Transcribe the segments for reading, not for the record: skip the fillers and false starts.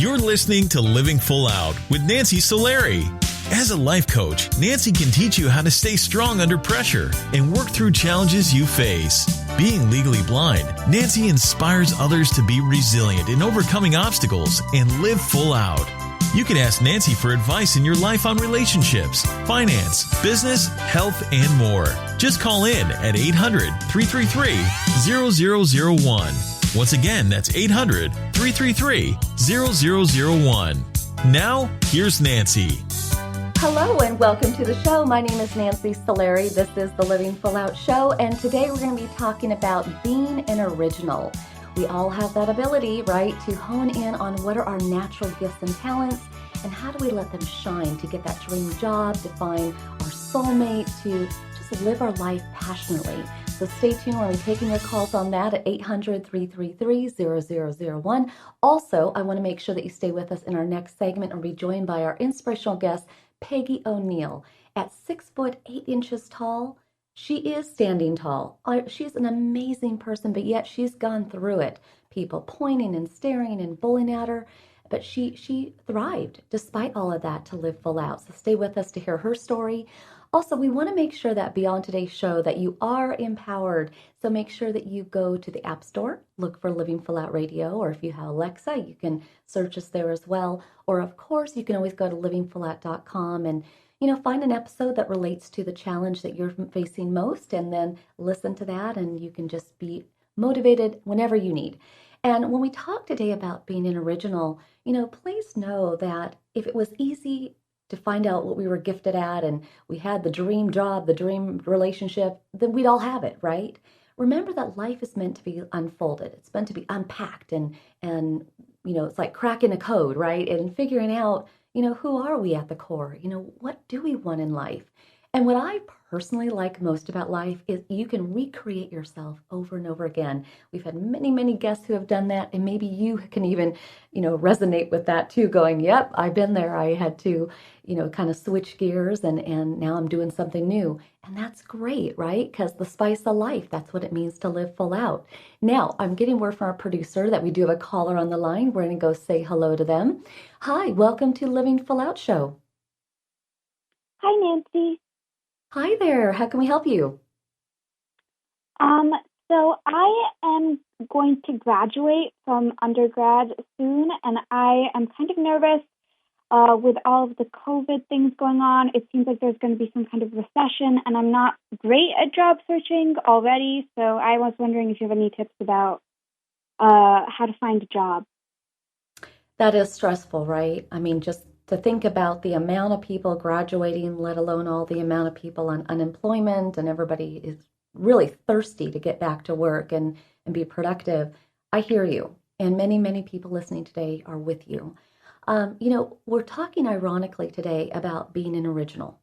You're listening to Living Full Out with Nancy Solari. As a life coach, Nancy can teach you how to stay strong under pressure and work through challenges you face. Being legally blind, Nancy inspires others to be resilient in overcoming obstacles and live full out. You can ask Nancy for advice in your life on relationships, finance, business, health, and more. Just call in at 800-333-0001. Once again, that's 800-333-0001. Now, here's Nancy. Hello and welcome to the show. My name is Nancy Solari. This is the Living Full Out Show, and today we're going to be talking about being an original. We all have that ability, right, to hone in on what are our natural gifts and talents, and how do we let them shine to get that dream job, to find our soulmate, to just live our life passionately. So stay tuned. We'll be taking your calls on that at 800-333-0001. Also, I want to make sure that you stay with us in our next segment and be joined by our inspirational guest, Peggy O'Neill. At 6'8" tall, she is standing tall. She's an amazing person, but yet she's gone through it. People pointing and staring and bullying at her, but she thrived despite all of that to live full out. So stay with us to hear her story. Also, we want to make sure that beyond today's show that you are empowered. So make sure that you go to the App Store, look for Living Full Out Radio, or if you have Alexa, you can search us there as well. Or of course, you can always go to livingfullout.com and find an episode that relates to the challenge that you're facing most, and then listen to that, and you can just be motivated whenever you need. And when we talk today about being an original, please know that if it was easy to find out what we were gifted at and we had the dream job, the dream relationship, then we'd all have it, right? Remember that life is meant to be unfolded. It's meant to be unpacked and it's like cracking a code, right? And figuring out, who are we at the core? What do we want in life? And what I personally like most about life is you can recreate yourself over and over again. We've had many, many guests who have done that, and maybe you can even, resonate with that too, going, yep, I've been there. I had to, kind of switch gears and now I'm doing something new. And that's great, right? Because the spice of life, that's what it means to live full out. Now, I'm getting word from our producer that we do have a caller on the line. We're going to go say hello to them. Hi, welcome to Living Full Out Show. Hi, Nancy. Hi there. How can we help you? So I am going to graduate from undergrad soon, and I am kind of nervous with all of the COVID things going on. It seems like there's going to be some kind of recession, and I'm not great at job searching already. So I was wondering if you have any tips about how to find a job. That is stressful, right? I mean, just to think about the amount of people graduating, let alone all the amount of people on unemployment, and everybody is really thirsty to get back to work and be productive. I hear you. And many, many people listening today are with you. We're talking ironically today about being an original.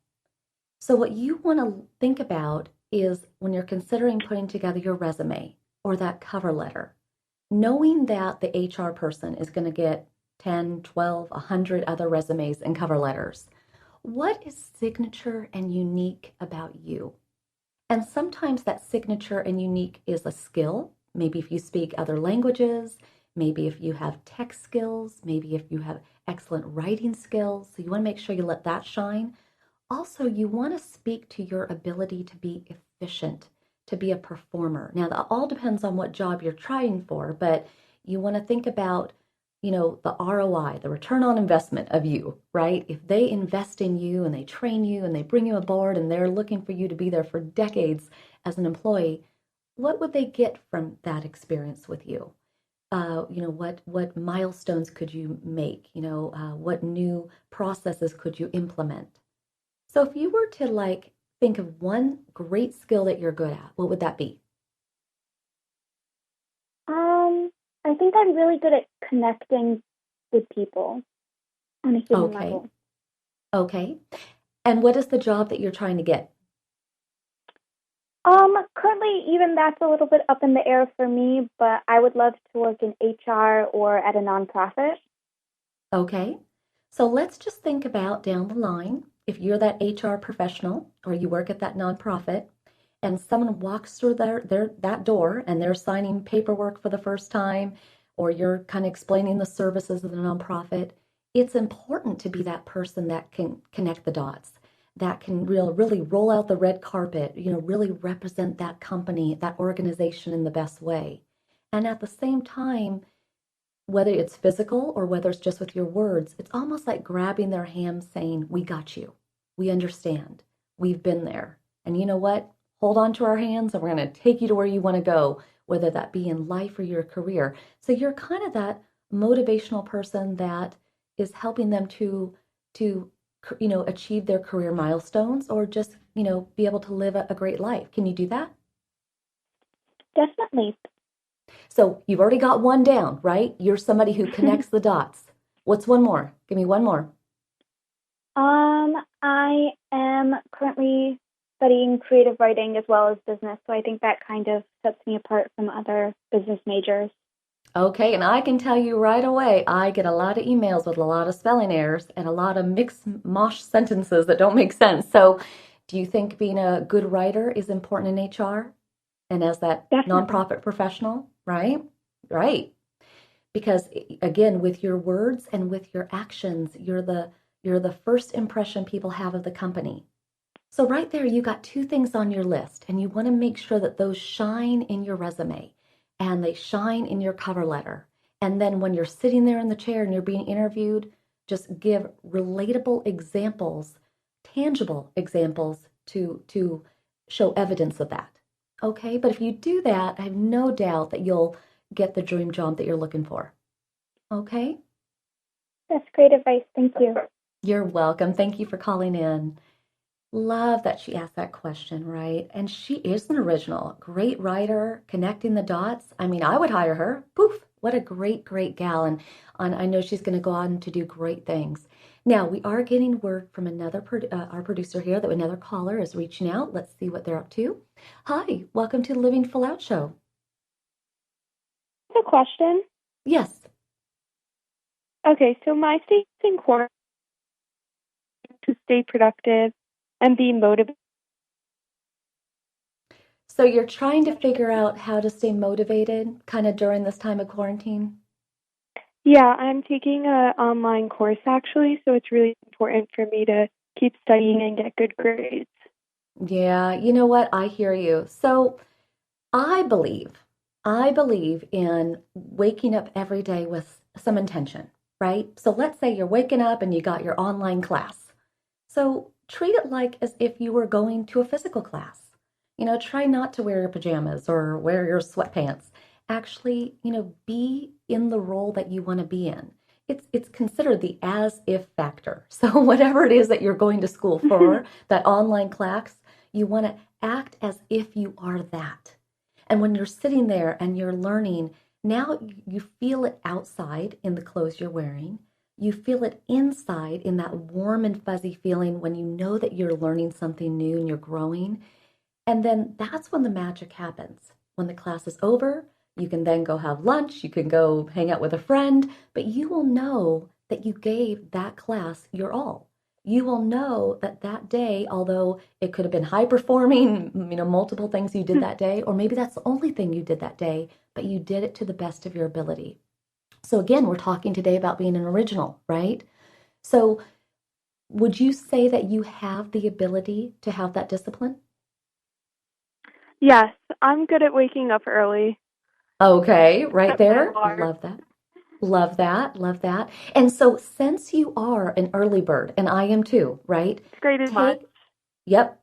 So what you want to think about is when you're considering putting together your resume or that cover letter, knowing that the HR person is going to get 10, 12, 100 other resumes and cover letters. What is signature and unique about you? And sometimes that signature and unique is a skill. Maybe if you speak other languages, maybe if you have tech skills, maybe if you have excellent writing skills. So you want to make sure you let that shine. Also, you want to speak to your ability to be efficient, to be a performer. Now, that all depends on what job you're trying for, but you want to think about the ROI, the return on investment of you, right? If they invest in you and they train you and they bring you aboard and they're looking for you to be there for decades as an employee, what would they get from that experience with you? What milestones could you make? What new processes could you implement? So if you were to think of one great skill that you're good at, what would that be? I think I'm really good at connecting with people on a human level. Okay. And what is the job that you're trying to get? Currently, even that's a little bit up in the air for me, but I would love to work in HR or at a nonprofit. Okay. So let's just think about down the line, if you're that HR professional or you work at that nonprofit, and someone walks through that door and they're signing paperwork for the first time, or you're kind of explaining the services of the nonprofit, it's important to be that person that can connect the dots, that can really roll out the red carpet, really represent that company, that organization in the best way. And at the same time, whether it's physical or whether it's just with your words, it's almost like grabbing their hand saying, we got you. We understand. We've been there. And you know what? Hold on to our hands and we're going to take you to where you want to go, whether that be in life or your career. So you're kind of that motivational person that is helping them to achieve their career milestones or just, be able to live a great life. Can you do that? Definitely. So you've already got one down, right? You're somebody who connects the dots. What's one more? Give me one more. I am currently studying creative writing as well as business, so I think that kind of sets me apart from other business majors. Okay, and I can tell you right away, I get a lot of emails with a lot of spelling errors and a lot of mixed mosh sentences that don't make sense. So do you think being a good writer is important in HR and as that Definitely. nonprofit professional, right? Right. Because again, with your words and with your actions, you're the first impression people have of the company. So right there, you got two things on your list, and you want to make sure that those shine in your resume and they shine in your cover letter. And then when you're sitting there in the chair and you're being interviewed, just give relatable examples, tangible examples to show evidence of that. Okay, but if you do that, I have no doubt that you'll get the dream job that you're looking for. Okay? That's great advice. Thank you. You're welcome. Thank you for calling in. Love that she asked that question, right? And she is an original, great writer, connecting the dots. I mean, I would hire her. Poof, what a great, great gal. And I know she's going to go on to do great things. Now, we are getting word from our producer here that another caller is reaching out. Let's see what they're up to. Hi, welcome to the Living Full Out Show. A question? Yes. Okay, so my state's in quarantine to stay productive and be motivated. So you're trying to figure out how to stay motivated kind of during this time of quarantine? Yeah, I'm taking an online course actually, so it's really important for me to keep studying and get good grades. Yeah, you know what? I hear you. So I believe in waking up every day with some intention, right? So let's say you're waking up and you got your online class. So treat it like as if you were going to a physical class. Try not to wear your pajamas or wear your sweatpants. Actually, be in the role that you want to be in. It's considered the as if factor. So whatever it is that you're going to school for, that online class, you want to act as if you are that. And when you're sitting there and you're learning, now you feel it outside in the clothes you're wearing. You feel it inside in that warm and fuzzy feeling when you know that you're learning something new and you're growing. And then that's when the magic happens. When the class is over, you can then go have lunch, you can go hang out with a friend, but you will know that you gave that class your all. You will know that that day, although it could have been high performing, multiple things you did that day, or maybe that's the only thing you did that day, but you did it to the best of your ability. So again, we're talking today about being an original, right? So would you say that you have the ability to have that discipline? Yes, I'm good at waking up early. Okay, right Set my there. alarm. Love that. Love that. Love that. And so since you are an early bird, and I am too, right? It's great advice.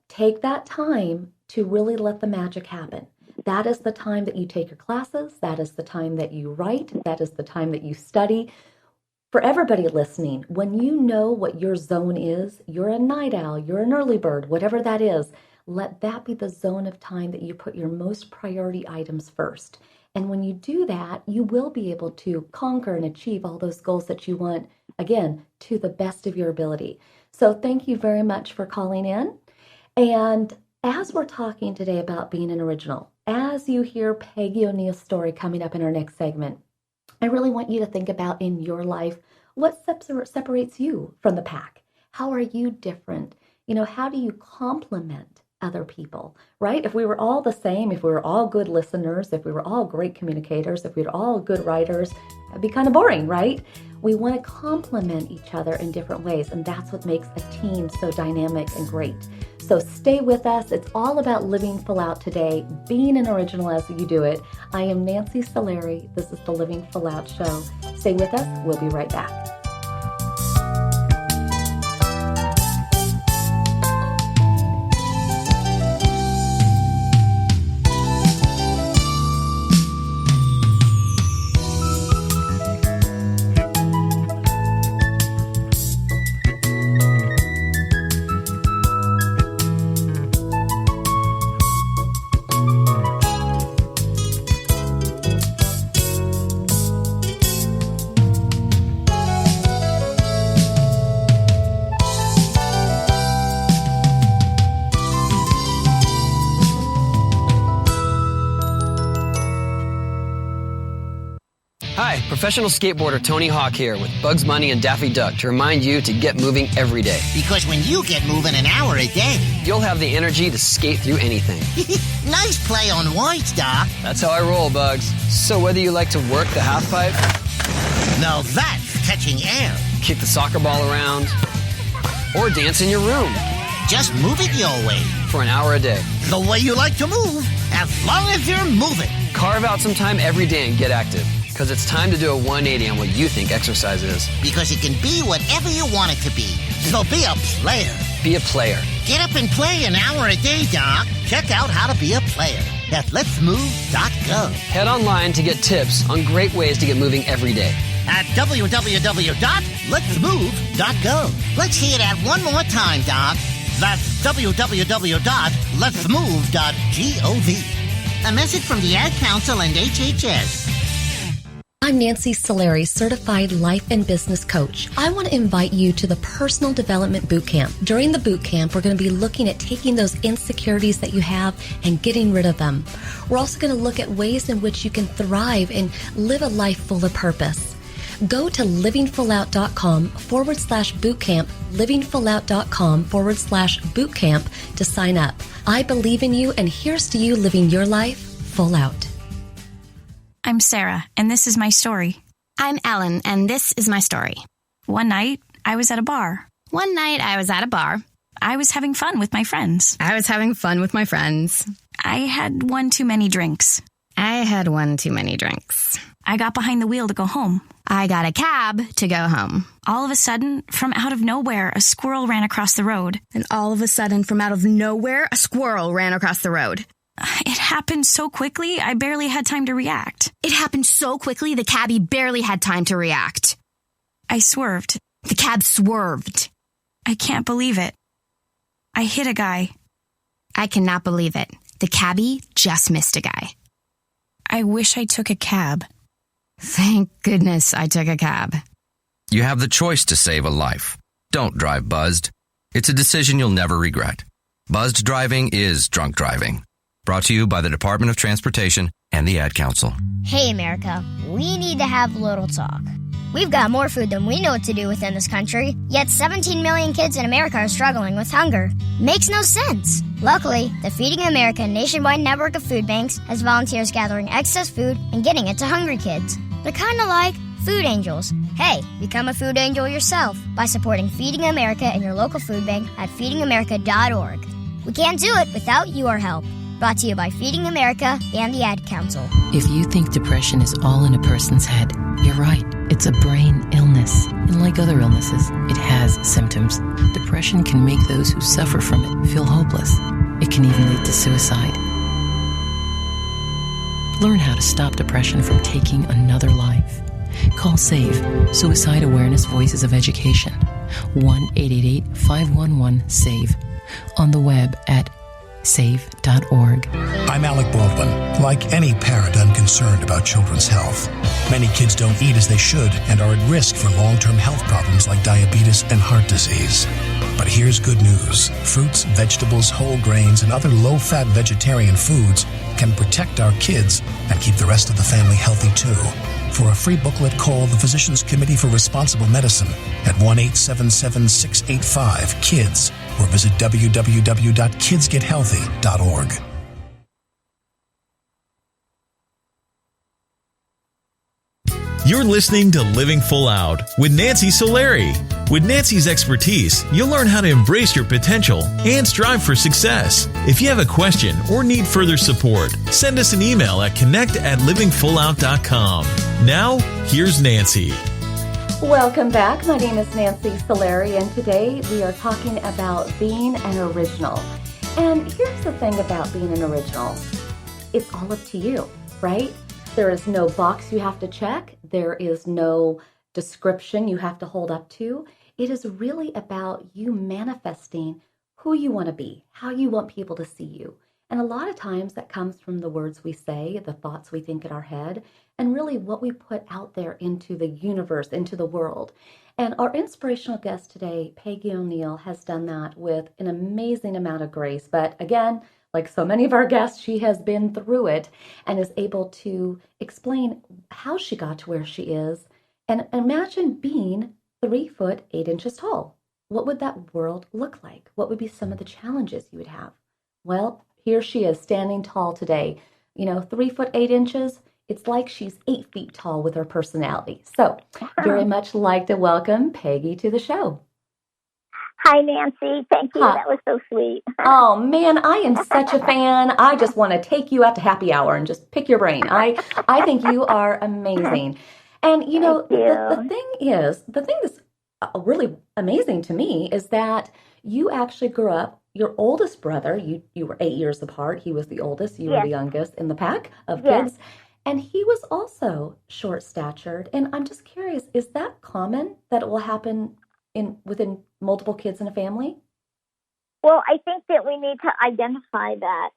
Take that time to really let the magic happen. That is the time that you take your classes. That is the time that you write. That is the time that you study. For everybody listening, when you know what your zone is, you're a night owl, you're an early bird, whatever that is, let that be the zone of time that you put your most priority items first. And when you do that, you will be able to conquer and achieve all those goals that you want, again, to the best of your ability. So thank you very much for calling in. And as we're talking today about being an original, as you hear Peggy O'Neill's story coming up in our next segment, I really want you to think about in your life, what separates you from the pack? How are you different? How do you complement other people, right? If we were all the same, if we were all good listeners, if we were all great communicators, if we were all good writers, that'd be kind of boring, right? We want to complement each other in different ways, and that's what makes a team so dynamic and great. So stay with us. It's all about living full out today, being an original as you do it. I am Nancy Solari. This is the Living Full Out Show. Stay with us. We'll be right back. Hi, professional skateboarder Tony Hawk here with Bugs Bunny and Daffy Duck to remind you to get moving every day. Because when you get moving an hour a day, you'll have the energy to skate through anything. Nice play on words, Doc. That's how I roll, Bugs. So whether you like to work the half pipe, now that's catching air, kick the soccer ball around, or dance in your room, just move it your way. For an hour a day. The way you like to move, as long as you're moving. Carve out some time every day and get active. Because it's time to do a 180 on what you think exercise is. Because it can be whatever you want it to be. So be a player. Be a player. Get up and play an hour a day, Doc. Check out how to be a player at letsmove.gov. Head online to get tips on great ways to get moving every day. At www.letsmove.gov. Let's hear that one more time, Doc. That's www.letsmove.gov. A message from the Ad Council and HHS. I'm Nancy Solari, Certified Life and Business Coach. I want to invite you to the Personal Development Bootcamp. During the bootcamp, we're going to be looking at taking those insecurities that you have and getting rid of them. We're also going to look at ways in which you can thrive and live a life full of purpose. Go to livingfullout.com/bootcamp, livingfullout.com/bootcamp to sign up. I believe in you, and here's to you living your life full out. I'm Sarah, and this is my story. I'm Ellen, and this is my story. One night, I was at a bar. I was having fun with my friends. I had one too many drinks. I got behind the wheel to go home. I got a cab to go home. All of a sudden, from out of nowhere, a squirrel ran across the road. It happened so quickly, I barely had time to react. The cabbie barely had time to react. I swerved. The cab swerved. I can't believe it. I hit a guy. I cannot believe it. The cabbie just missed a guy. I wish I took a cab. Thank goodness I took a cab. You have the choice to save a life. Don't drive buzzed. It's a decision you'll never regret. Buzzed driving is drunk driving. Brought to you by the Department of Transportation and the Ad Council. Hey, America, we need to have a little talk. We've got more food than we know what to do with in this country, yet 17 million kids in America are struggling with hunger. Makes no sense. Luckily, the Feeding America nationwide network of food banks has volunteers gathering excess food and getting it to hungry kids. They're kind of like food angels. Hey, become a food angel yourself by supporting Feeding America and your local food bank at feedingamerica.org. We can't do it without your help. Brought to you by Feeding America and the Ad Council. If you think depression is all in a person's head, you're right. It's a brain illness. And like other illnesses, it has symptoms. Depression can make those who suffer from it feel hopeless. It can even lead to suicide. Learn how to stop depression from taking another life. Call SAVE, Suicide Awareness Voices of Education, 1-888-511-SAVE, on the web at save.org. I'm Alec Baldwin. Like any parent, I'm concerned about children's health. Many kids don't eat as they should and are at risk for long-term health problems like diabetes and heart disease. But here's good news. Fruits, vegetables, whole grains, and other low-fat vegetarian foods can protect our kids and keep the rest of the family healthy too. For a free booklet, call the Physicians Committee for Responsible Medicine at 1-877-685-KIDS or visit www.kidsgethealthy.org. You're listening to Living Full Out with Nancy Solari. With Nancy's expertise, you'll learn how to embrace your potential and strive for success. If you have a question or need further support, send us an email at connect@livingfullout.com. Now, here's Nancy. Welcome back. My name is Nancy Solari, and today we are talking about being an original. And here's the thing about being an original. It's all up to you, right? There is no box you have to check. There is no description you have to hold up to. It is really about you manifesting who you want to be, how you want people to see you. And a lot of times that comes from the words we say, the thoughts we think in our head, and really what we put out there into the universe, into the world. And our inspirational guest today, Peggy O'Neill, has done that with an amazing amount of grace. But again, like so many of our guests, she has been through it and is able to explain how she got to where she is. And imagine being 3 foot 8 inches tall. What would that world look like? What would be some of the challenges you would have? Well, here she is standing tall today. 3 foot 8 inches. It's like she's 8 feet tall with her personality. So very much like to welcome Peggy to the show. Hi, Nancy. Thank you. Hi. That was so sweet. Oh, man, I am such a fan. I just want to take you out to happy hour and just pick your brain. I think you are amazing. And, the thing that's really amazing to me is that you actually grew up, your oldest brother, you were 8 years apart. He was the oldest. You were the youngest in the pack of kids. And he was also short-statured. And I'm just curious, is that common that it will happen within multiple kids in a family? Well, I think that we need to identify that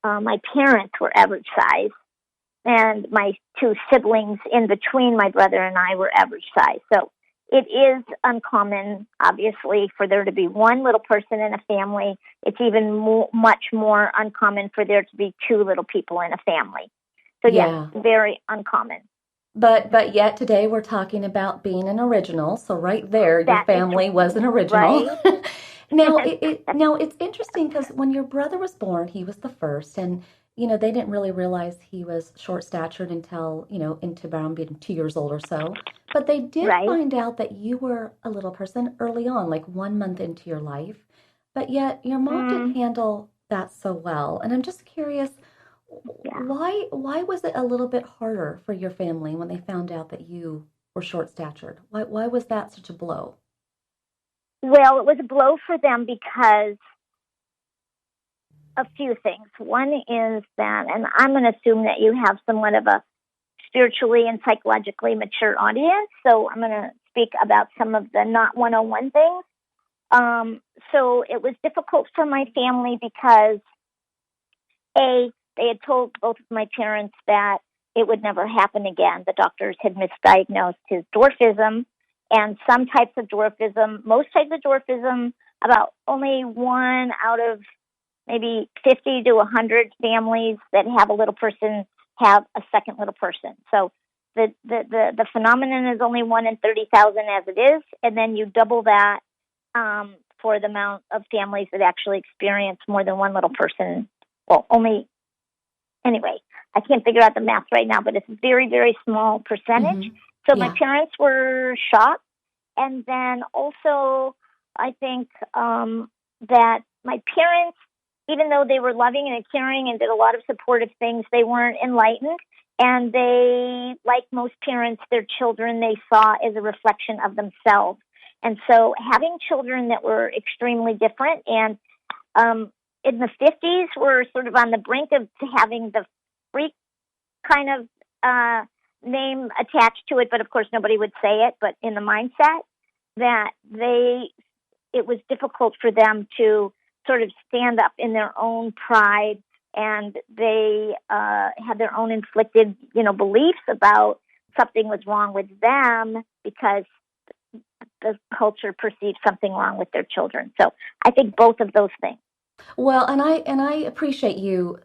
my parents were average size, and my 2 siblings in between my brother and I were average size. So it is uncommon, obviously, for there to be one little person in a family. It's even much more uncommon for there to be 2 little people in a family. So yes, very uncommon. But yet today we're talking about being an original. So right there, your family was an original. Right. Now it's interesting because when your brother was born, he was the first, and they didn't really realize he was short-statured until into around being 2 years old or so. But they did find out that you were a little person early on, like 1 month into your life. But yet your mom didn't handle that so well, and I'm just curious. Why was it a little bit harder for your family when they found out that you were short-statured? Why was that such a blow? Well, it was a blow for them because a few things. One is that, and I'm going to assume that you have somewhat of a spiritually and psychologically mature audience, so I'm going to speak about some of the not 101 things. So it was difficult for my family because, they had told both of my parents that it would never happen again. The doctors had misdiagnosed his dwarfism and some types of dwarfism. Most types of dwarfism, about only 1 out of maybe 50 to 100 families that have a little person have a second little person. So the phenomenon is only 1 in 30,000 as it is, and then you double that for the amount of families that actually experience more than one little person. Well, anyway, I can't figure out the math right now, but it's a very, very small percentage. Mm-hmm. So my parents were shocked. And then also, I think that my parents, even though they were loving and caring and did a lot of supportive things, they weren't enlightened. And they, like most parents, their children they saw as a reflection of themselves. And so having children that were extremely different and in the 50s, we're sort of on the brink of having the freak kind of name attached to it, but of course nobody would say it, but in the mindset that it was difficult for them to sort of stand up in their own pride, and they had their own inflicted, beliefs about something was wrong with them because the culture perceives something wrong with their children. So I think both of those things. Well, and I appreciate you,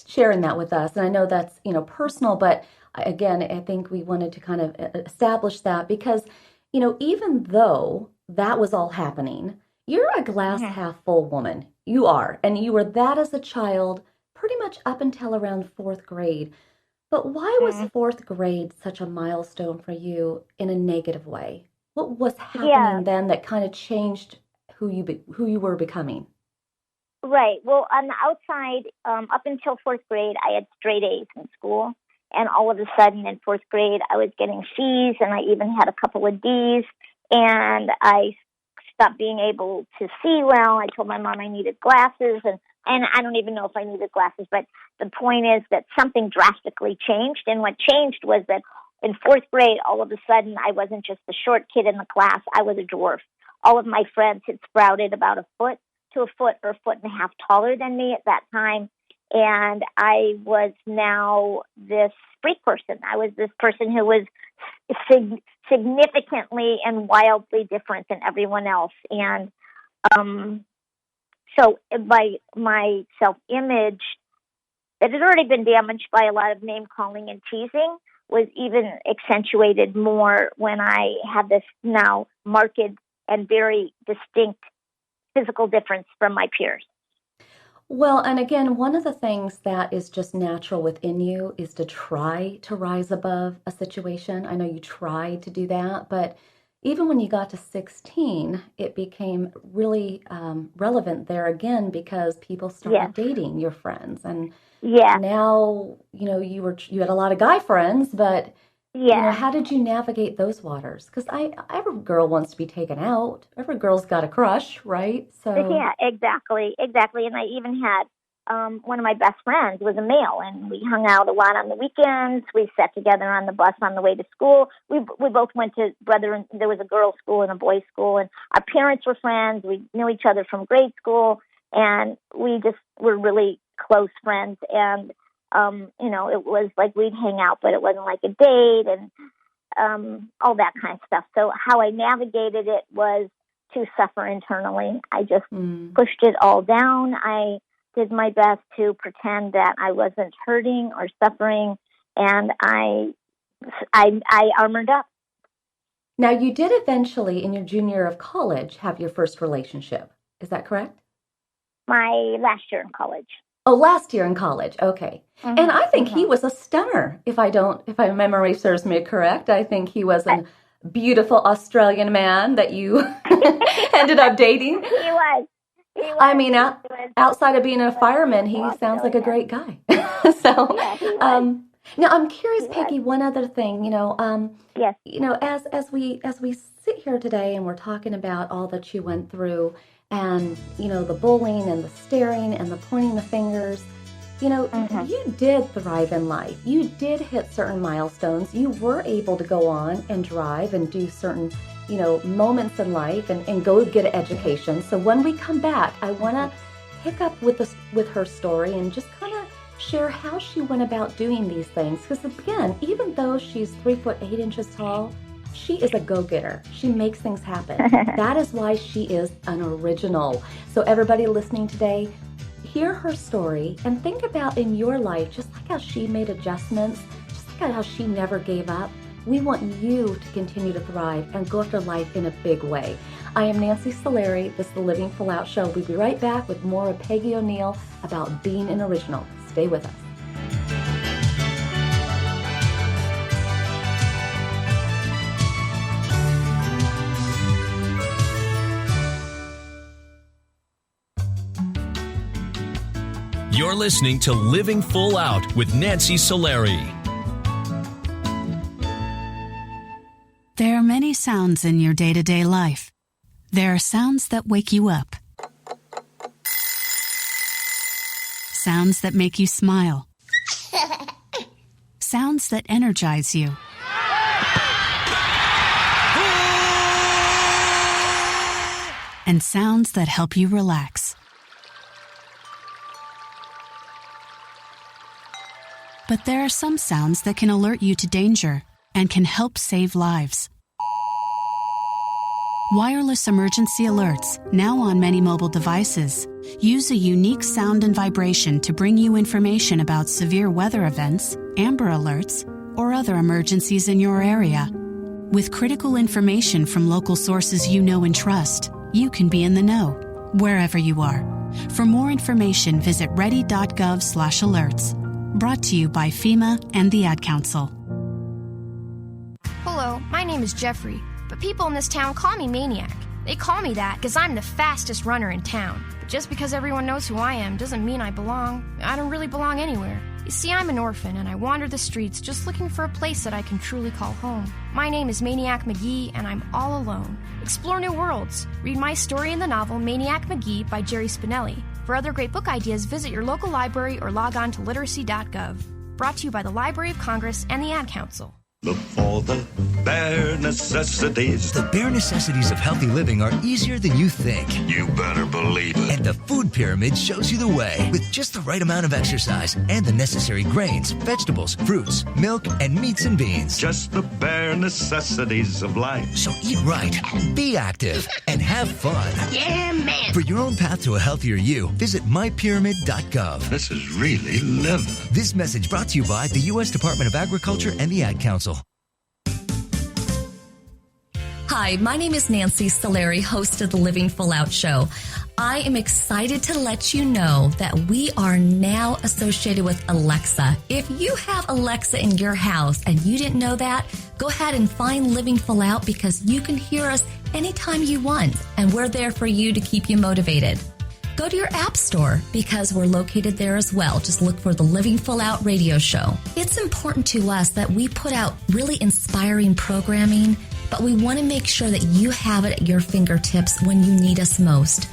sharing that with us. And I know that's, personal, but again, I think we wanted to kind of establish that because, even though that was all happening, you're a glass half full woman. You are. And you were that as a child pretty much up until around fourth grade. But why was fourth grade such a milestone for you in a negative way? What was happening then that kind of changed who you were becoming? Right. Well, on the outside, up until fourth grade, I had straight A's in school. And all of a sudden in fourth grade, I was getting C's, and I even had a couple of D's. And I stopped being able to see well. I told my mom I needed glasses, and I don't even know if I needed glasses. But the point is that something drastically changed. And what changed was that in fourth grade, all of a sudden, I wasn't just the short kid in the class. I was a dwarf. All of my friends had sprouted about a foot to a foot or a foot and a half taller than me at that time. And I was now this freak person. I was this person who was significantly and wildly different than everyone else. And so my self-image that had already been damaged by a lot of name-calling and teasing was even accentuated more when I had this now marked and very distinct physical difference from my peers. Well, and again, one of the things that is just natural within you is to try to rise above a situation. I know you tried to do that, but even when you got to 16, it became really relevant there again because people started dating your friends. And now, you had a lot of guy friends, but how did you navigate those waters? Because every girl wants to be taken out. Every girl's got a crush, right? So yeah, exactly. And I even had one of my best friends was a male, and we hung out a lot on the weekends. We sat together on the bus on the way to school. We both went to there was a girls' school and a boys' school, and our parents were friends. We knew each other from grade school, and we just were really close friends. And it was like we'd hang out, but it wasn't like a date and all that kind of stuff. So how I navigated it was to suffer internally. I just pushed it all down. I did my best to pretend that I wasn't hurting or suffering, and I armored up. Now, you did eventually, in your junior year of college, have your first relationship. Is that correct? My last year in college. Oh, last year in college. Okay. And I think he was a stunner. If my memory serves me correct, I think he was a beautiful Australian man that you ended up dating. He was. I mean, outside of being a fireman, he sounds like a great guy. So, now I'm curious, Peggy. One other thing, yes. As we sit here today and we're talking about all that you went through, and the bullying and the staring and the pointing the fingers, you did thrive in life. You did hit certain milestones. You were able to go on and drive and do certain moments in life and go get an education. So when we come back, I want to pick up with her story and just kind of share how she went about doing these things. Because again, even though she's 3'8" tall, she is a go-getter. She makes things happen. That is why she is an original. So everybody listening today, hear her story and think about in your life, just like how she made adjustments, just like how she never gave up. We want you to continue to thrive and go after life in a big way. I am Nancy Solari. This is the Living Full Out Show. We'll be right back with more of Peggy O'Neill about being an original. Stay with us. You're listening to Living Full Out with Nancy Solari. There are many sounds in your day-to-day life. There are sounds that wake you up. Sounds that make you smile. Sounds that energize you. And sounds that help you relax. But there are some sounds that can alert you to danger and can help save lives. Wireless emergency alerts, now on many mobile devices, use a unique sound and vibration to bring you information about severe weather events, Amber Alerts, or other emergencies in your area. With critical information from local sources you know and trust, you can be in the know, wherever you are. For more information, visit ready.gov/alerts. Brought to you by FEMA and the Ad Council. Hello, my name is Jeffrey, but people in this town call me Maniac. They call me that because I'm the fastest runner in town. But just because everyone knows who I am doesn't mean I belong. I don't really belong anywhere. You see, I'm an orphan, and I wander the streets just looking for a place that I can truly call home. My name is Maniac McGee, and I'm all alone. Explore new worlds. Read my story in the novel Maniac McGee by Jerry Spinelli. For other great book ideas, visit your local library or log on to literacy.gov. Brought to you by the Library of Congress and the Ad Council. Look for the bare necessities. The bare necessities of healthy living are easier than you think. You better believe it. And the food pyramid shows you the way. With just the right amount of exercise and the necessary grains, vegetables, fruits, milk, and meats and beans. Just the bare necessities of life. So eat right, be active, and have fun. Yeah, man. For your own path to a healthier you, visit mypyramid.gov. This is really living. This message brought to you by the U.S. Department of Agriculture and the Ad Council. Hi, my name is Nancy Solari, host of the Living Full Out Show. I am excited to let you know that we are now associated with Alexa. If you have Alexa in your house and you didn't know that, go ahead and find Living Full Out because you can hear us anytime you want, and we're there for you to keep you motivated. Go to your app store because we're located there as well. Just look for the Living Full Out radio show. It's important to us that we put out really inspiring programming, but we want to make sure that you have it at your fingertips when you need us most.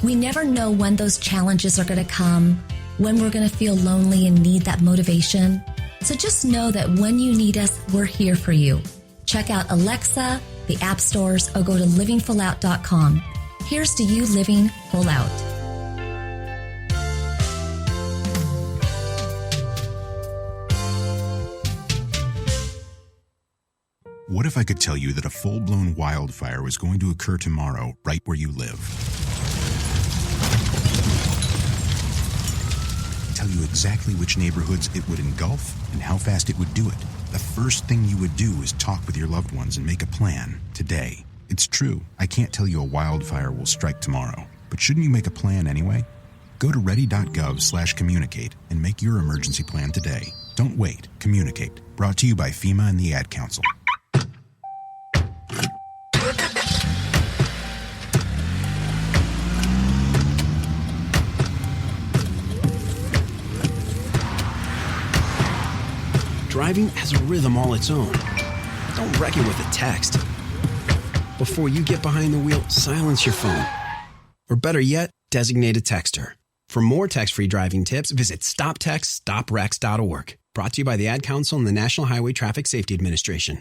We never know when those challenges are going to come, when we're going to feel lonely and need that motivation. So just know that when you need us, we're here for you. Check out Alexa, the app stores, or go to livingfullout.com. Here's to you living full out. What if I could tell you that a full-blown wildfire was going to occur tomorrow right where you live? Tell you exactly which neighborhoods it would engulf and how fast it would do it. The first thing you would do is talk with your loved ones and make a plan today. It's true, I can't tell you a wildfire will strike tomorrow, but shouldn't you make a plan anyway? Go to ready.gov/communicate and make your emergency plan today. Don't wait, communicate. Brought to you by FEMA and the Ad Council. Driving has a rhythm all its own. Don't wreck it with a text. Before you get behind the wheel, silence your phone. Or better yet, designate a texter. For more text-free driving tips, visit stoptextstoprex.org. Brought to you by the Ad Council and the National Highway Traffic Safety Administration.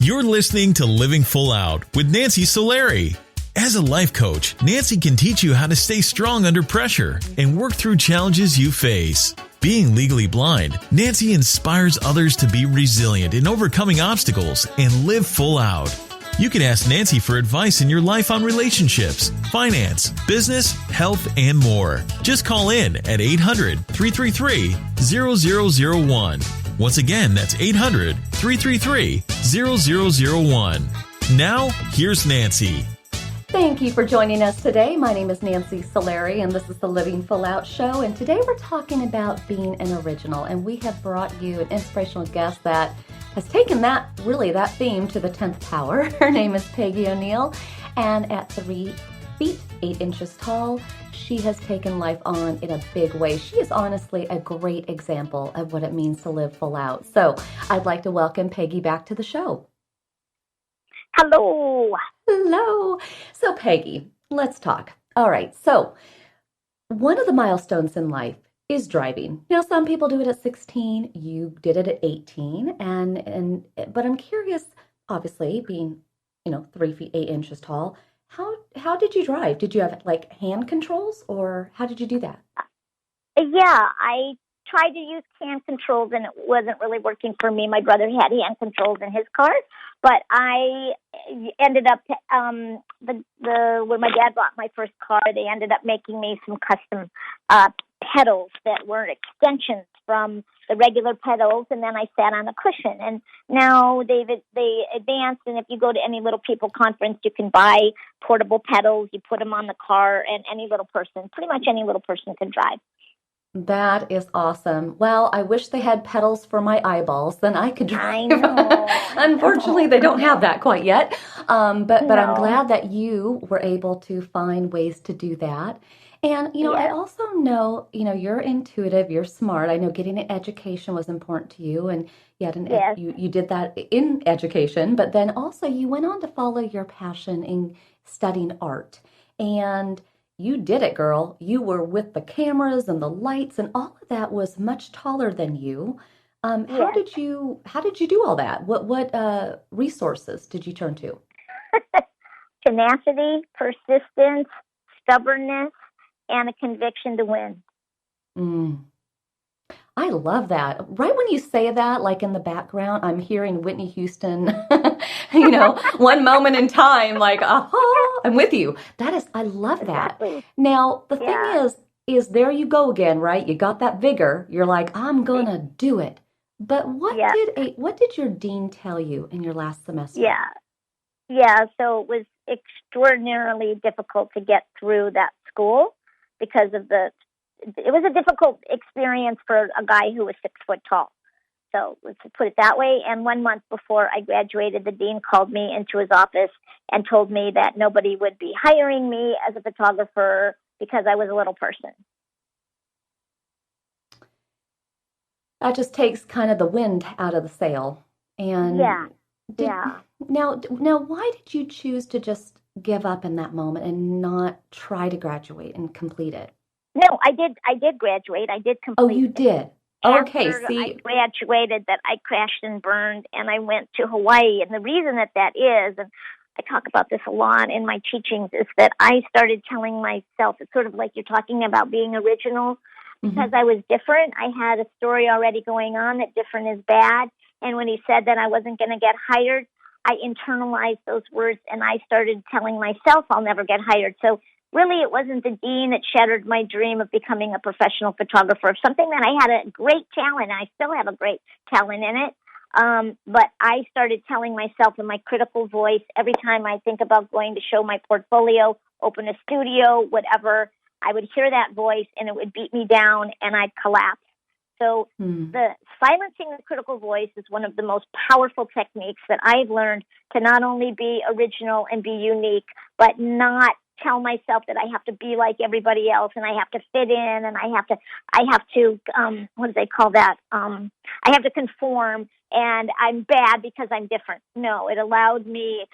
You're listening to Living Full Out with Nancy Solari. As a life coach, Nancy can teach you how to stay strong under pressure and work through challenges you face. Being legally blind, Nancy inspires others to be resilient in overcoming obstacles and live full out. You can ask Nancy for advice in your life on relationships, finance, business, health, and more. Just call in at 800-333-0001. Once again, that's 800-333-0001. Now, here's Nancy. Thank you for joining us today. My name is Nancy Solari, and this is the Living Full Out Show. And today we're talking about being an original. And we have brought you an inspirational guest that has taken that theme to the 10th power. Her name is Peggy O'Neill. And at 3 feet, 8 inches tall, she has taken life on in a big way. She is honestly a great example of what it means to live full out. So I'd like to welcome Peggy back to the show. Hello. Hello. So Peggy, let's talk. All right. So one of the milestones in life is driving. Now, some people do it at 16. You did it at 18. But I'm curious, obviously, being, 3 feet, 8 inches tall, how did you drive? Did you have like hand controls or how did you do that? Yeah, I tried to use hand controls, and it wasn't really working for me. My brother had hand controls in his car, but I ended up when my dad bought my first car, they ended up making me some custom pedals that were extensions from the regular pedals, and then I sat on a cushion. And now they advanced, and if you go to any Little People conference, you can buy portable pedals. You put them on the car, and pretty much any little person can drive. That is awesome. Well, I wish they had pedals for my eyeballs, then I could drive. I know. Unfortunately, they don't have that quite yet. But No. I'm glad that you were able to find ways to do that. And, I also know, you're intuitive, you're smart. I know getting an education was important to you, and you did that in education, but then also you went on to follow your passion in studying art. And you did it, girl. You were with the cameras and the lights, and all of that was much taller than you. How did you do all that? What resources did you turn to? Tenacity, persistence, stubbornness, and a conviction to win. I love that. Right when you say that, like in the background, I'm hearing Whitney Houston, one moment in time, like, aha, I'm with you. I love that. Exactly. Now, the thing is there you go again, right? You got that vigor. You're like, I'm going to do it. But what did your dean tell you in your last semester? Yeah. So it was extraordinarily difficult to get through that school because of it was a difficult experience for a guy who was 6 foot tall. So let's put it that way. And 1 month before I graduated, the dean called me into his office and told me that nobody would be hiring me as a photographer because I was a little person. That just takes kind of the wind out of the sail. And Now, why did you choose to just give up in that moment and not try to graduate and complete it? No, I did graduate. I did complete. Oh, you did? Okay, see. I graduated, that I crashed and burned, and I went to Hawaii. And the reason that is, and I talk about this a lot in my teachings, is that I started telling myself, it's sort of like you're talking about being original, because I was different. I had a story already going on that different is bad. And when he said that I wasn't going to get hired, I internalized those words, and I started telling myself I'll never get hired. So really, it wasn't the dean that shattered my dream of becoming a professional photographer, something that I had a great talent, and I still have a great talent in it. But I started telling myself in my critical voice, every time I think about going to show my portfolio, open a studio, whatever, I would hear that voice, and it would beat me down, and I'd collapse. So the silencing the critical voice is one of the most powerful techniques that I've learned to not only be original and be unique, but not tell myself that I have to be like everybody else and I have to fit in and I have to what do they call that? I have to conform and I'm bad because I'm different. No, it allowed me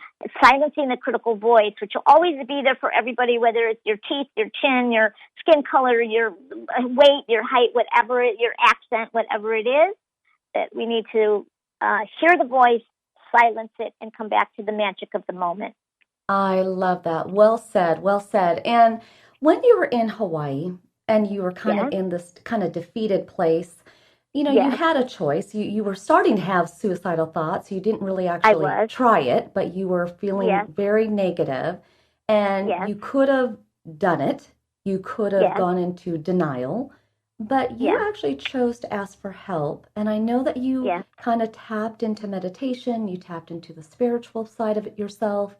silencing the critical voice, which will always be there for everybody, whether it's your teeth, your chin, your skin color, your weight, your height, whatever your accent, whatever it is, that we need to hear the voice, silence it, and come back to the magic of the moment. I love that. Well said. Well said. And when you were in Hawaii and you were kind of in this kind of defeated place, you had a choice. You were starting to have suicidal thoughts. You didn't really actually try it, but you were feeling very negative. And you could have done it. You could have gone into denial. But you actually chose to ask for help. And I know that you kind of tapped into meditation. You tapped into the spiritual side of it yourself.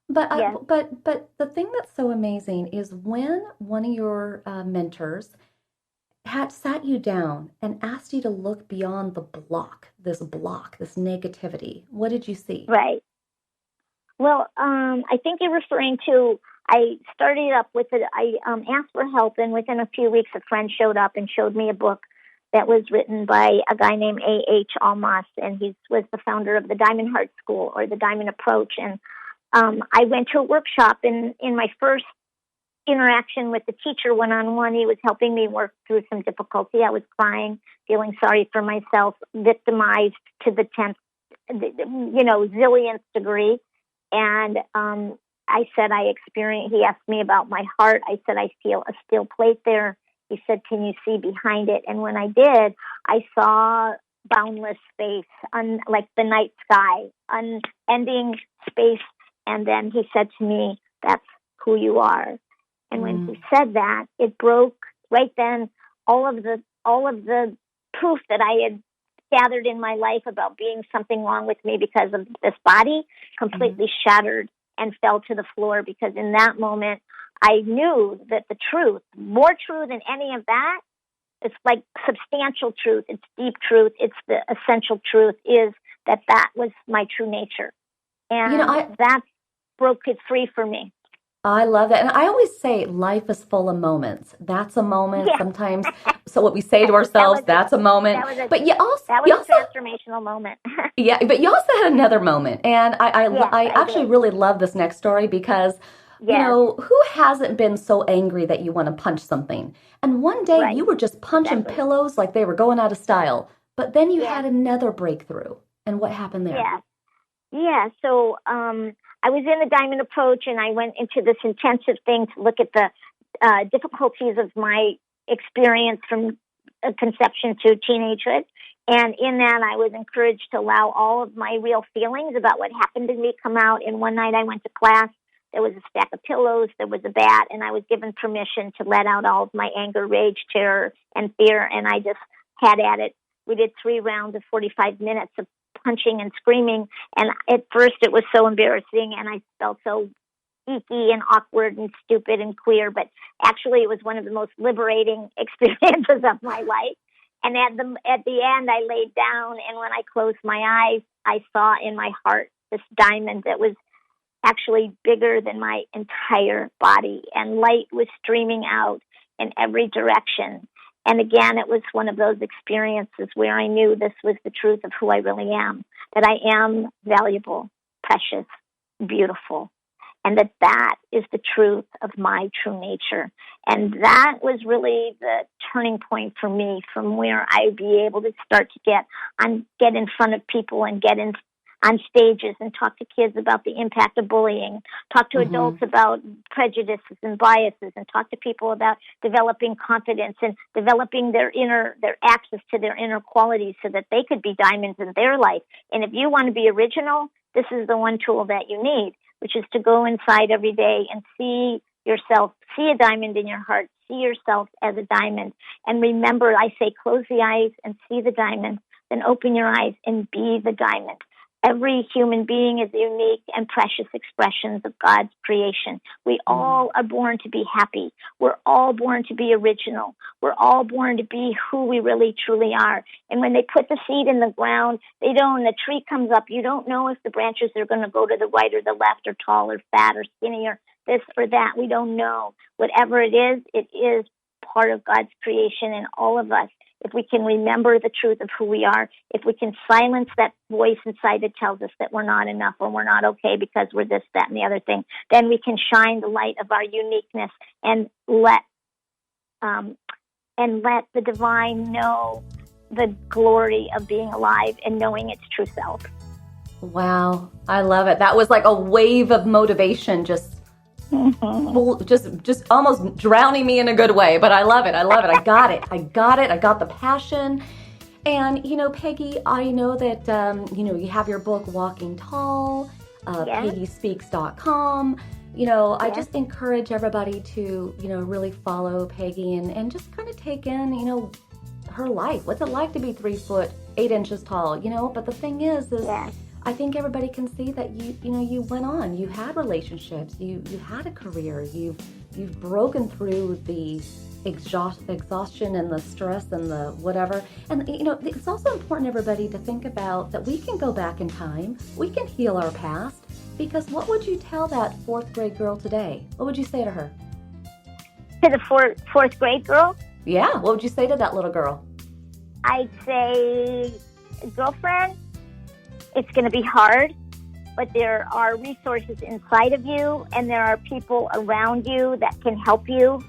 But but the thing that's so amazing is when one of your mentors had sat you down and asked you to look beyond the block, this negativity. What did you see? Right. Well, I think you're referring to, I started up with it. I asked for help, and within a few weeks, a friend showed up and showed me a book that was written by a guy named A.H. Almas, and he was the founder of the Diamond Heart School, or the Diamond Approach. And I went to a workshop, and in my first interaction with the teacher one-on-one, he was helping me work through some difficulty. I was crying, feeling sorry for myself, victimized to the 10th, zillionth degree. And I said he asked me about my heart. I said, I feel a steel plate there. He said, can you see behind it? And when I did, I saw boundless space, like the night sky, unending space. And then he said to me, that's who you are. And when he said that, it broke right then all of the proof that I had gathered in my life about being something wrong with me because of this body completely shattered and fell to the floor, because in that moment I knew that the truth, more true than any of that, it's like substantial truth, it's deep truth, it's the essential truth, is that was my true nature. And that broke it free for me. I love that. And I always say life is full of moments. That's a moment sometimes. So what we say to ourselves, that's a moment. That was a transformational moment. Yeah, but you also had another moment. And I actually really love this next story because, you know, who hasn't been so angry that you want to punch something? And one day you were just punching pillows like they were going out of style. But then you had another breakthrough. And what happened there? Yeah. So I was in the Diamond Approach, and I went into this intensive thing to look at the difficulties of my experience from conception to teenagehood. And in that, I was encouraged to allow all of my real feelings about what happened to me come out. And one night I went to class. There was a stack of pillows. There was a bat. And I was given permission to let out all of my anger, rage, terror, and fear. And I just had at it. We did 3 rounds of 45 minutes of punching and screaming. And at first it was so embarrassing, and I felt so geeky and awkward and stupid and queer. But actually it was one of the most liberating experiences of my life. And at the end, I laid down, and when I closed my eyes, I saw in my heart this diamond that was actually bigger than my entire body, and light was streaming out in every direction. And again, it was one of those experiences where I knew this was the truth of who I really am, that I am valuable, precious, beautiful, and that is the truth of my true nature. And that was really the turning point for me, from where I'd be able to start to get in front of people and get on stages and talk to kids about the impact of bullying, talk to adults about prejudices and biases, and talk to people about developing confidence and developing their access to their inner qualities so that they could be diamonds in their life. And if you want to be original, this is the one tool that you need, which is to go inside every day and see yourself, see a diamond in your heart, see yourself as a diamond. And remember, I say, close the eyes and see the diamond, then open your eyes and be the diamond. Every human being is unique and precious expressions of God's creation. We all are born to be happy. We're all born to be original. We're all born to be who we really truly are. And when they put the seed in the ground, the tree comes up. You don't know if the branches are going to go to the right or the left, or tall or fat or skinny or this or that. We don't know. Whatever it is part of God's creation in all of us. If we can remember the truth of who we are, if we can silence that voice inside that tells us that we're not enough or we're not okay because we're this, that, and the other thing, then we can shine the light of our uniqueness and let the divine know the glory of being alive and knowing its true self. Wow, I love it. That was like a wave of motivation, just almost drowning me in a good way, but I love it. I got it. I got the passion. And, Peggy, I know that, you have your book, Walking Tall, PeggySpeaks.com. I just encourage everybody to, really follow Peggy and just kind of take in, her life. What's it like to be 3 foot 8 inches tall, But the thing is I think everybody can see that you went on. You had relationships. You had a career. You've broken through the exhaustion and the stress and the whatever. And it's also important, everybody, to think about that we can go back in time. We can heal our past. Because what would you tell that 4th grade girl today? What would you say to her? To the fourth grade girl? Yeah. What would you say to that little girl? I'd say, girlfriend, it's going to be hard, but there are resources inside of you, and there are people around you that can help you,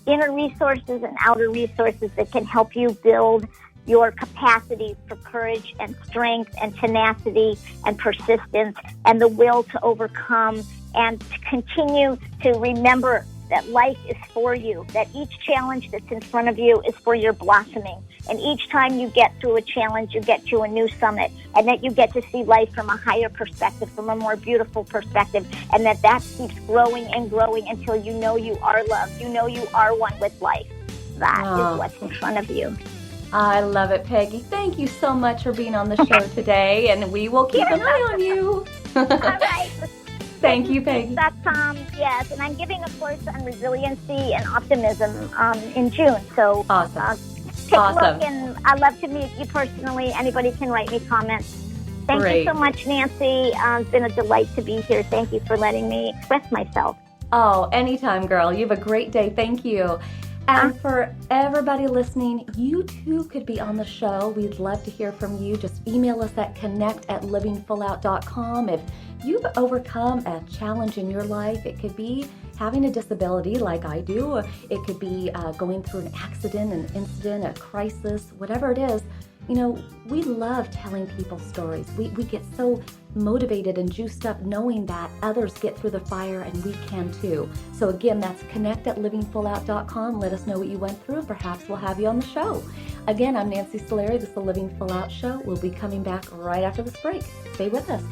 inner resources and outer resources that can help you build your capacity for courage and strength and tenacity and persistence and the will to overcome and to continue to remember that life is for you, that each challenge that's in front of you is for your blossoming. And each time you get through a challenge, you get to a new summit, and that you get to see life from a higher perspective, from a more beautiful perspective, and that keeps growing and growing until you know you are loved, you know you are one with life. That is what's in front of you. I love it, Peggy. Thank you so much for being on the show today, and we will keep an eye on you. All right. Thank you, Peggy. Yes, and I'm giving a course on resiliency and optimism in June. So awesome. Take a look, and I'd love to meet you personally. Anybody can write me comments. Thank you so much, Nancy. It's been a delight to be here. Thank you for letting me express myself. Oh, anytime, girl. You have a great day. Thank you. And for everybody listening, you too could be on the show. We'd love to hear from you. Just email us at connect@livingfullout.com. If you've overcome a challenge in your life, it could be having a disability like I do, or it could be going through an accident, an incident, a crisis, whatever it is. You know, we love telling people stories. We get so motivated and juiced up knowing that others get through the fire and we can too. So again, that's connect@livingfullout.com. Let us know what you went through and perhaps we'll have you on the show. Again, I'm Nancy Solari. This is the Living Full Out Show. We'll be coming back right after this break. Stay with us.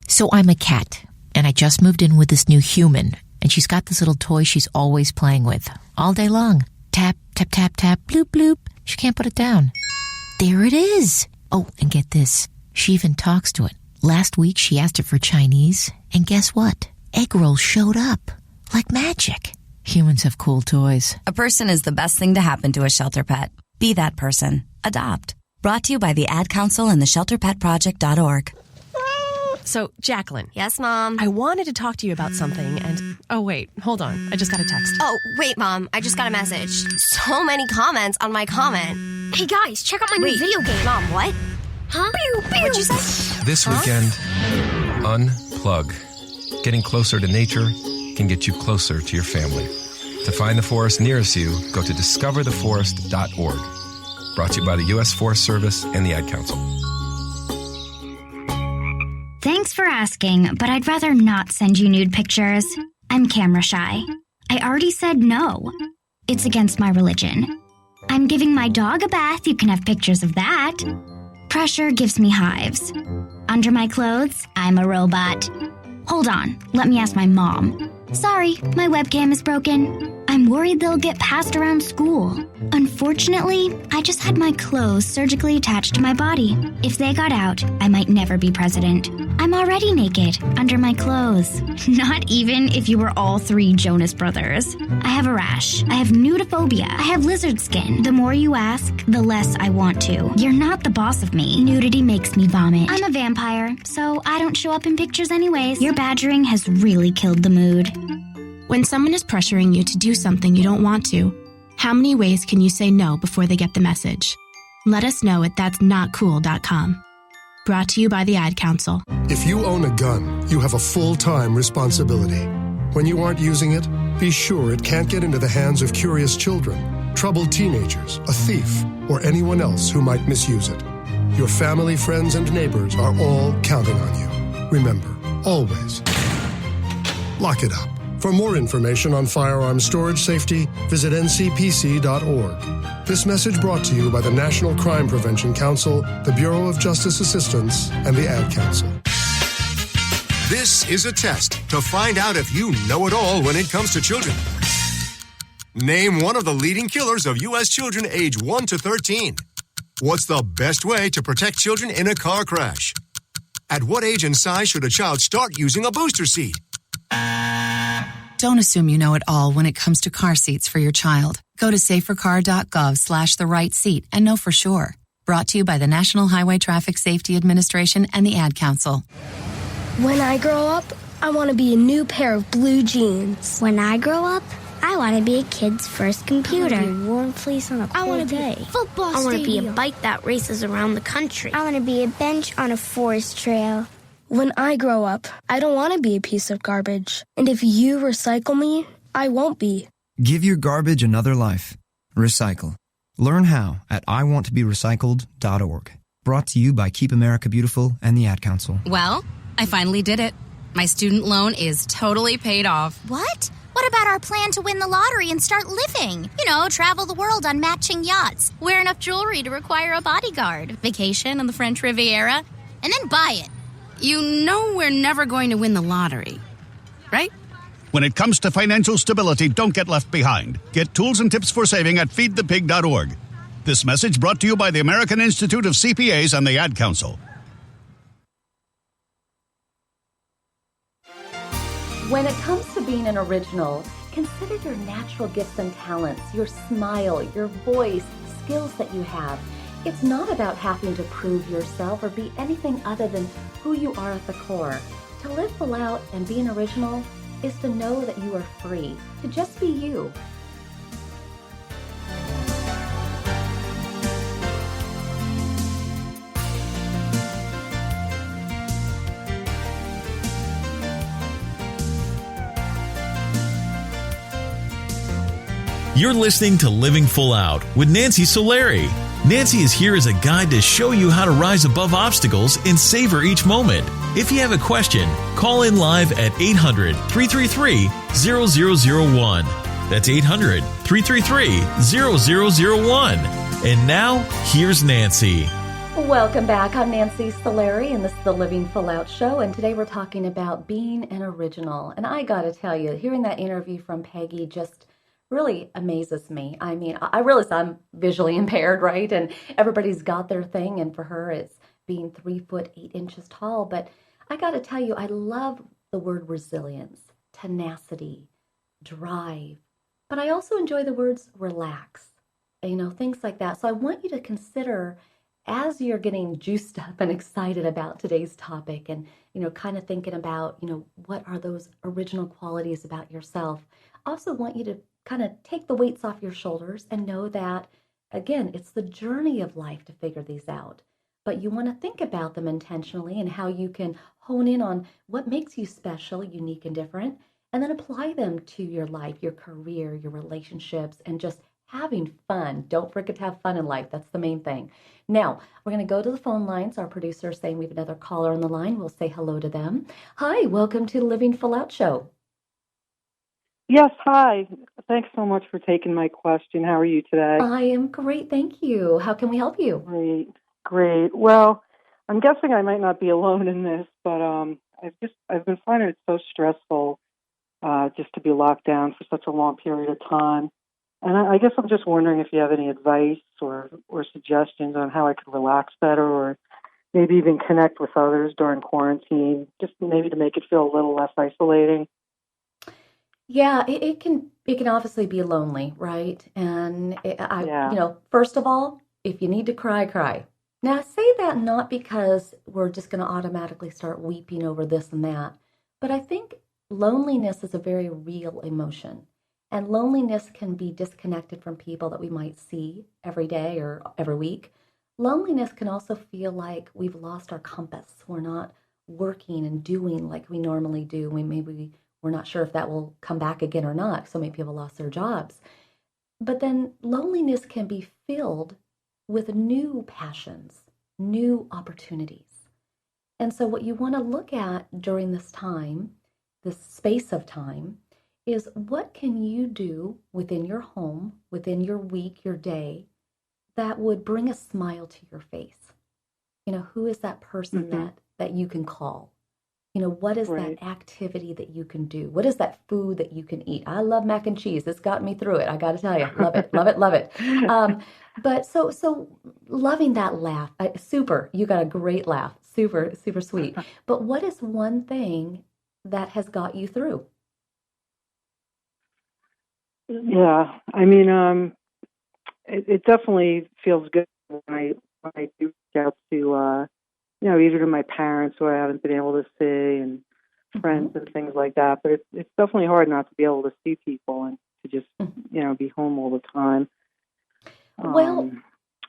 So I'm a cat, and I just moved in with this new human, and she's got this little toy she's always playing with, all day long. Tap, tap, tap, tap, bloop, bloop. She can't put it down. There it is. Oh, and get this. She even talks to it. Last week, she asked it for Chinese, and guess what? Egg rolls showed up. Like magic. Humans have cool toys. A person is the best thing to happen to a shelter pet. Be that person. Adopt. Brought to you by the Ad Council and the ShelterPetProject.org. So, Jacqueline. Yes, Mom? I wanted to talk to you about something, and... Oh, wait. Hold on. I just got a text. Oh, wait, Mom. I just got a message. So many comments on my comment. Hey, guys, check out my new video game. Mom, what? Huh? Pew, pew. What'd you say? This weekend, unplug. Getting closer to nature can get you closer to your family. To find the forest nearest you, go to discovertheforest.org. Brought to you by the U.S. Forest Service and the Ad Council. Thanks for asking, but I'd rather not send you nude pictures. I'm camera shy. I already said no. It's against my religion. I'm giving my dog a bath. You can have pictures of that. Pressure gives me hives. Under my clothes, I'm a robot. Hold on, let me ask my mom. Sorry, my webcam is broken. I'm worried they'll get passed around school. Unfortunately, I just had my clothes surgically attached to my body. If they got out, I might never be president. I'm already naked, under my clothes. Not even if you were all three Jonas Brothers. I have a rash. I have nudophobia. I have lizard skin. The more you ask, the less I want to. You're not the boss of me. Nudity makes me vomit. I'm a vampire, so I don't show up in pictures anyways. Your badgering has really killed the mood. When someone is pressuring you to do something you don't want to, how many ways can you say no before they get the message? Let us know at that'snotcool.com. Brought to you by the Ad Council. If you own a gun, you have a full-time responsibility. When you aren't using it, be sure it can't get into the hands of curious children, troubled teenagers, a thief, or anyone else who might misuse it. Your family, friends, and neighbors are all counting on you. Remember, always, lock it up. For more information on firearm storage safety, visit ncpc.org. This message brought to you by the National Crime Prevention Council, the Bureau of Justice Assistance, and the Ad Council. This is a test to find out if you know it all when it comes to children. Name one of the leading killers of U.S. children age 1 to 13. What's the best way to protect children in a car crash? At what age and size should a child start using a booster seat? Don't assume you know it all when it comes to car seats for your child. Go to safercar.gov/the-right-seat and know for sure. Brought to you by the National Highway Traffic Safety Administration and the Ad Council. When I grow up, I want to be a new pair of blue jeans. When I grow up, I want to be a kid's first computer. I want to be a warm fleece on a cold day. Football I want to be a bike that races around the country. I want to be a bench on a forest trail. When I grow up, I don't want to be a piece of garbage. And if you recycle me, I won't be. Give your garbage another life. Recycle. Learn how at iwanttoberecycled.org. Brought to you by Keep America Beautiful and the Ad Council. Well, I finally did it. My student loan is totally paid off. What? What about our plan to win the lottery and start living? You know, travel the world on matching yachts, wear enough jewelry to require a bodyguard, vacation on the French Riviera, and then buy it. You know we're never going to win the lottery, right? When it comes to financial stability, don't get left behind. Get tools and tips for saving at feedthepig.org. This message brought to you by the American Institute of CPAs and the Ad Council. When it comes to being an original, consider your natural gifts and talents, your smile, your voice, skills that you have. It's not about having to prove yourself or be anything other than who you are at the core. To live full out and be an original is to know that you are free to just be you. You're listening to Living Full Out with Nancy Solari. Nancy is here as a guide to show you how to rise above obstacles and savor each moment. If you have a question, call in live at 800-333-0001. That's 800-333-0001. And now, here's Nancy. Welcome back. I'm Nancy Solari, and this is the Living Full Out Show. And today we're talking about being an original. And I got to tell you, hearing that interview from Peggy just really amazes me. I mean, I realize I'm visually impaired, right? And everybody's got their thing. And for her, it's being 3 foot 8 inches tall. But I got to tell you, I love the word resilience, tenacity, drive. But I also enjoy the words relax, things like that. So I want you to consider, as you're getting juiced up and excited about today's topic and, kind of thinking about, what are those original qualities about yourself? I also want you to kind of take the weights off your shoulders and know that, again, it's the journey of life to figure these out. But you want to think about them intentionally and how you can hone in on what makes you special, unique, and different, and then apply them to your life, your career, your relationships, and just having fun. Don't forget to have fun in life. That's the main thing. Now, we're going to go to the phone lines. Our producer is saying we have another caller on the line. We'll say hello to them. Hi, welcome to the Living Full Out Show. Yes, hi. Thanks so much for taking my question. How are you today? I am great, thank you. How can we help you? Great. Well, I'm guessing I might not be alone in this, but I've been finding it so stressful just to be locked down for such a long period of time. And I guess I'm just wondering if you have any advice or suggestions on how I could relax better or maybe even connect with others during quarantine, just maybe to make it feel a little less isolating. Yeah, it can obviously be lonely, right? And first of all, if you need to cry, cry. Now, I say that not because we're just going to automatically start weeping over this and that, but I think loneliness is a very real emotion. And loneliness can be disconnected from people that we might see every day or every week. Loneliness can also feel like we've lost our compass. We're not working and doing like we normally do. We're not sure if that will come back again or not. So many people lost their jobs. But then loneliness can be filled with new passions, new opportunities. And so what you want to look at during this time, this space of time, is what can you do within your home, within your week, your day, that would bring a smile to your face? Who is that person that you can call? What is that activity that you can do? What is that food that you can eat? I love mac and cheese. It's got me through it. I got to tell you, love it, love it, love it. But so loving that laugh, super. You got a great laugh, super, super sweet. But what is one thing that has got you through? Yeah, I mean, it definitely feels good when I do get to. Either to my parents who I haven't been able to see and friends and things like that. But it's definitely hard not to be able to see people and to just, be home all the time. Well,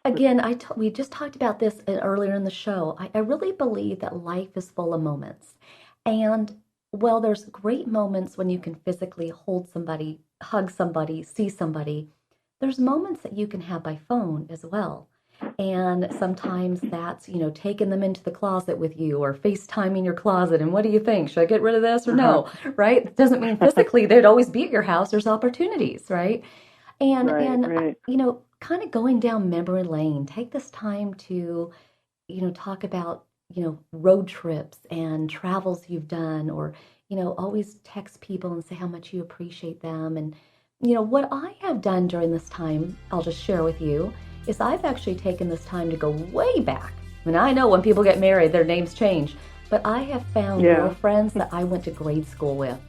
again, we just talked about this earlier in the show. I really believe that life is full of moments. And while there's great moments when you can physically hold somebody hug somebody, see somebody, there's moments that you can have by phone as well. And sometimes that's, taking them into the closet with you or FaceTiming your closet. And what do you think? Should I get rid of this or no? Right? It doesn't mean physically they'd always be at your house. There's opportunities, right? And, kind of going down memory lane, take this time to, talk about, road trips and travels you've done, or, always text people and say how much you appreciate them. And, what I have done during this time, I'll just share with you, is I've actually taken this time to go way back. I mean, I know when people get married, their names change, but I have found girlfriends that I went to grade school with.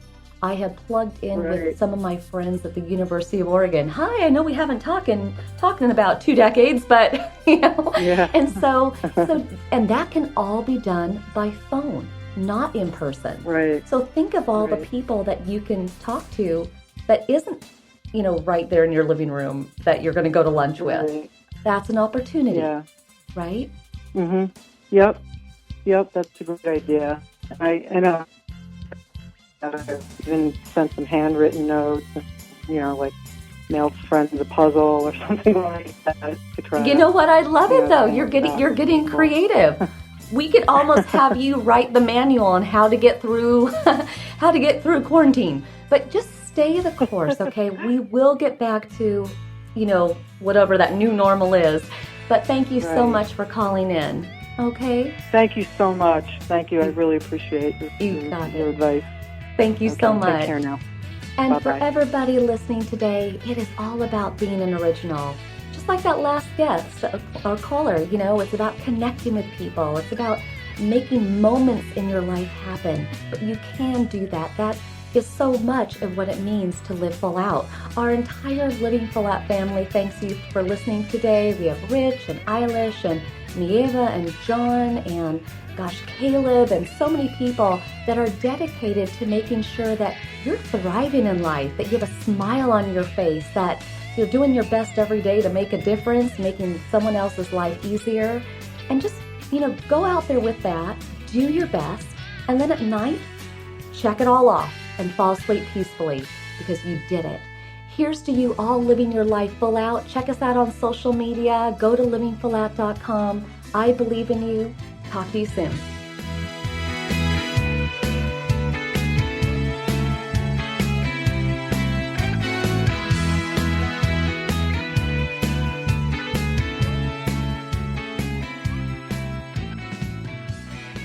I have plugged in with some of my friends at the University of Oregon. Hi, I know we haven't talked in about 2 decades, but, and so, and that can all be done by phone, not in person. Right. So think of all the people that you can talk to that isn't, right there in your living room that you're going to go to lunch with. That's an opportunity, right? Mm-hmm. Yep, that's a great idea. I know. I've even sent some handwritten notes, like mailed friends a puzzle or something like that to try. You know what? I love it though. You're getting creative. We could almost have you write the manual on how to get through quarantine. But just stay the course, okay? We will get back to, whatever that new normal is. But thank you so much for calling in. Okay? Thank you so much. Thank you. I really appreciate your advice. Thank you so much. Take care now. And Bye-bye. For everybody listening today, it is all about being an original. Just like that last guest or caller, it's about connecting with people. It's about making moments in your life happen. But you can do that. That is so much of what it means to live full out. Our entire Living Full Out family thanks you for listening today. We have Rich and Eilish and Nieva and John and Caleb and so many people that are dedicated to making sure that you're thriving in life, that you have a smile on your face, that you're doing your best every day to make a difference, making someone else's life easier. And just, go out there with that, do your best, and then at night, check it all off and fall asleep peacefully because you did it. Here's to you all living your life full out. Check us out on social media. Go to livingfullout.com. I believe in you. Talk to you soon.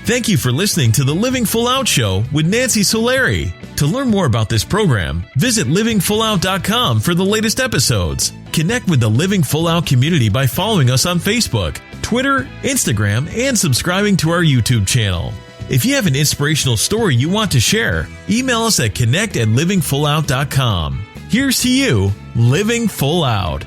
Thank you for listening to the Living Full Out Show with Nancy Solari. To learn more about this program, visit livingfullout.com for the latest episodes. Connect with the Living Full Out community by following us on Facebook, Twitter, Instagram, and subscribing to our YouTube channel. If you have an inspirational story you want to share, email us at connect@livingfullout.com. Here's to you, living full out.